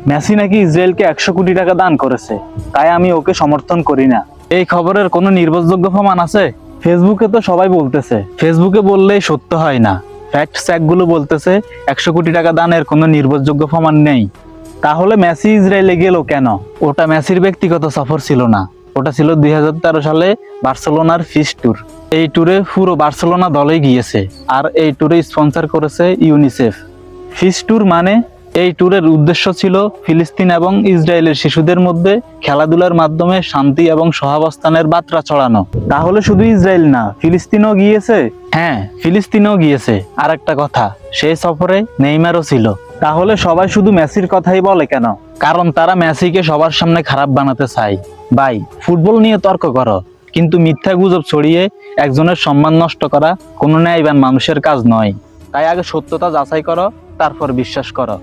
Messi নাকি ইসরায়েলকে 100 কোটি টাকা দান করেছে, তাই আমি ওকে সমর্থন করি না। এই খবরের কোনো নির্ভরযোগ্য প্রমাণ আছে? ফেসবুকে তো সবাই বলতেছে, ফেসবুকে বললেই সত্য হয় না। ফ্যাক্ট চেকগুলো বলতেছে 100 কোটি টাকা দানের কোনো নির্ভরযোগ্য প্রমাণ নেই। তাহলে মেসি ইসরায়েলে গেল কেন? ওটা মেসির ব্যক্তিগত সফর ছিল না, ওটা ছিল 2013 সালে বার্সেলোনার ফিস্ট ট্যুর। এই ট্যুরে পুরো বার্সেলোনা দলেই গিয়েছে, আর এই ট্যুরে স্পন্সর করেছে ইউনিসেফ। ফিস্ট ট্যুর মানে এই ট্যুরের উদ্দেশ্য ছিল ফিলিস্তিন এবং ইসরায়েলের শিশুদের মধ্যে খেলাধুলার মাধ্যমে শান্তি এবং সহাবস্থানের বার্তা ছড়ানো। তাহলে শুধু ইসরায়েল না, ফিলিস্তিনও গিয়েছে? হ্যাঁ, ফিলিস্তিনও গিয়েছে। আর একটা কথা, সেই সফরে নেইমারও ছিল। তাহলে সবাই শুধু মেসির কথাই বলে কেন? কারণ তারা মেসিকে সবার সামনে খারাপ বানাতে চায়। ভাই, ফুটবল নিয়ে তর্ক করো, কিন্তু মিথ্যা গুজব ছড়িয়ে একজনের সম্মান নষ্ট করা কোনো ন্যায়বান মানুষের কাজ নয়। তাই আগে সত্যতা যাচাই করো, তারপর বিশ্বাস করো।